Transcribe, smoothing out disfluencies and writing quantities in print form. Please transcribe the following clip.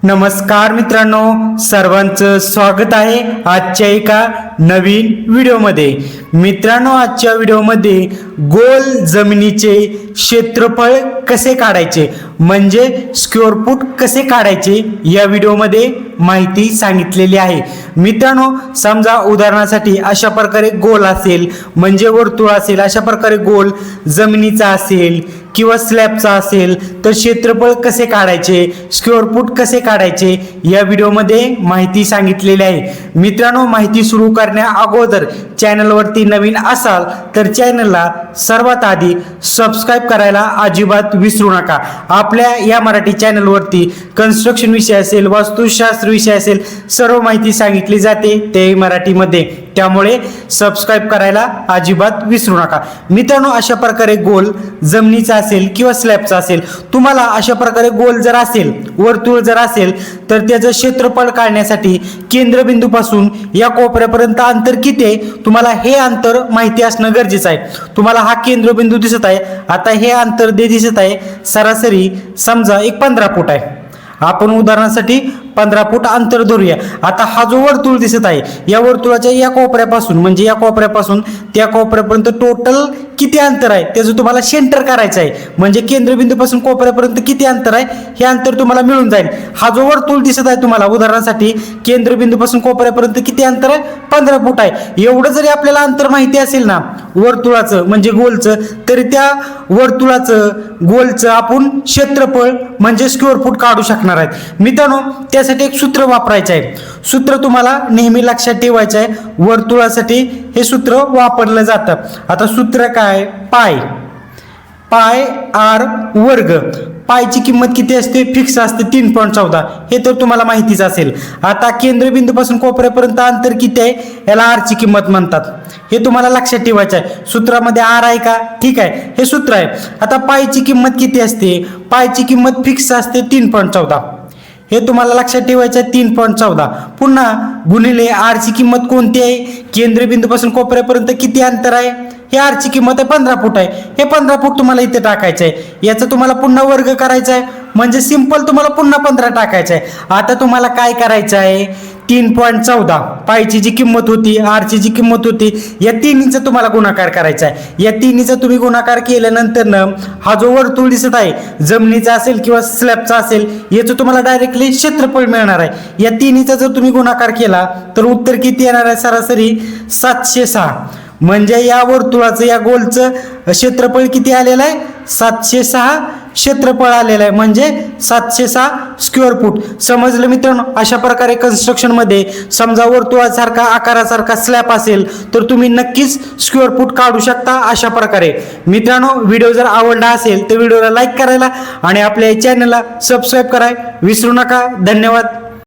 नमस्कार मित्रांनो, सर्वांचं स्वागत आहे आजच्या एका नवीन व्हिडिओमध्ये। मित्रांनो, आजच्या व्हिडिओमध्ये गोल जमिनीचे क्षेत्रफळ कसे काढायचे म्हणजे स्क्वेअर फूट कसे काढायचे या व्हिडिओमध्ये माहिती सांगितलेली आहे। मित्रांनो, समजा उदाहरणासाठी अशा प्रकारे गोल असेल म्हणजे वर्तुळ असेल, अशा प्रकारे गोल जमिनीचा असेल किंवा स्लॅबचा असेल तर क्षेत्रफळ कसे काढायचे, स्क्वेअर फूट कसे काढायचे या व्हिडिओमध्ये माहिती सांगितलेली आहे। मित्रांनो, माहिती सुरू करण्या अगोदर चॅनलवरती नवीन असाल तर चॅनलला सर्वात आधी सबस्क्राइब करायला अजिबात विसरू नका। आपल्या या मराठी चॅनलवरती कन्स्ट्रक्शन विषय असेल, वास्तुशास्त्र विषय असेल, सर्व माहिती सांगितली जाते ते मराठीमध्ये, त्यामुळे सबस्क्राइब करायला अजिबात विसरू नका। मित्रांनो, अशा प्रकारे गोल जमिनीचा असेल किंवा स्लॅबचा असेल, तुम्हाला अशा प्रकारे गोल जर असेल, वर्तुळ जर असेल तर त्याचं क्षेत्रफळ काढण्यासाठी केंद्रबिंदूपासून या कोपऱ्यापर्यंत अंतर किती आहे तुम्हाला हे अंतर माहिती असणं गरजेचं आहे। तुम्हाला हा केंद्रबिंदू दिसत आहे, आता हे अंतर दिसत आहे सरासरी समजा एक 15 फूट आहे। आपण उदाहरणासाठी 15 फूट अंतर धरूया। आता हा जो वर्तुळ दिसत आहे या वर्तुळाच्या या कोपऱ्यापासून म्हणजे या कोपऱ्यापासून त्या कोपऱ्यापर्यंत टोटल किती अंतर आहे त्याचं तुम्हाला सेंटर करायचं आहे, म्हणजे केंद्रबिंदूपासून कोपऱ्यापर्यंत किती अंतर आहे हे अंतर तुम्हाला मिळून जाईल। हा जो वर्तुळ दिसत आहे तुम्हाला उदाहरणासाठी केंद्रबिंदूपासून कोपऱ्यापर्यंत किती अंतर आहे 15 फूट आहे। एवढं जरी आपल्याला अंतर माहिती असेल ना वर्तुळाचं म्हणजे गोलचं, तरी त्या वर्तुळाचं गोलचं आपण क्षेत्रफळ म्हणजे स्क्वेअर फूट काढू शकणार आहेत। मित्रांनो, त्यासाठी एक सूत्र वापरायचं आहे। सूत्र तुम्हाला नेहमी लक्षात ठेवायचं आहे, वर्तुळासाठी हे सूत्र वापरलं जातं। आता सूत्र काय, पाय आर वर्ग। पायची किंमत किती असते, फिक्स असते 3.14, हे तर तुम्हाला माहितीच असेल। आता केंद्रबिंदूपासून कोपऱ्यापर्यंत अंतर किती आहे याला आर ची किंमत म्हणतात, हे तुम्हाला लक्षात ठेवायचं आहे। सूत्रामध्ये आर आहे का, ठीक आहे, हे सूत्र आहे। आता पायची किंमत किती असते, पायची किंमत फिक्स असते 3.14, हे तुम्हाला लक्षात ठेवायचं आहे 3.14। पुन्हा गुणिले आर ची किंमत कोणती आहे, केंद्रबिंदूपासून कोपऱ्यापर्यंत किती अंतर आहे, हे आर ची किंमत आहे 15 फूट आहे। हे 15 फूट तुम्हाला इथे टाकायचं आहे, याचा तुम्हाला पुन्हा वर्ग करायचा आहे म्हणजे सिंपल तुम्हाला पुन्हा 15 टाकायचं आहे। आता तुम्हाला काय करायचं आहे, 3.14 पायची जी किंमत होती, आरची जी किंमत होती, या तिन्हीचा तुम्हाला गुणाकार करायचा आहे। या तिन्हीचा तुम्ही गुणाकार केल्यानंतर हा जो वर्तुळ दिसत आहे जमिनीचा असेल किंवा स्लॅबचा असेल याचं तुम्हाला डायरेक्टली क्षेत्रफळ मिळणार आहे। या तिन्हीचा जर तुम्ही गुणाकार केला तर उत्तर किती येणार आहे, सरासरी 706। म्हणजे या वर्तुळाचं या गोलचं क्षेत्रफळ किती आलेलं आहे, 706 क्षेत्रफळ आलेलं आहे, म्हणजे 706 स्क्वेअर फूट। समजलं मित्रांनो? अशा प्रकारे कन्स्ट्रक्शन मध्ये समजा वर्तुळासारखा आकारासारखा स्लॅब असेल तर तुम्ही नक्कीच स्क्वेअर फूट काढू शकता अशा प्रकारे। मित्रांनो, व्हिडिओ जर आवडला असेल तर व्हिडिओला लाईक करायला आणि आपल्या चॅनलला सबस्क्राईब करायला विसरू नका। धन्यवाद।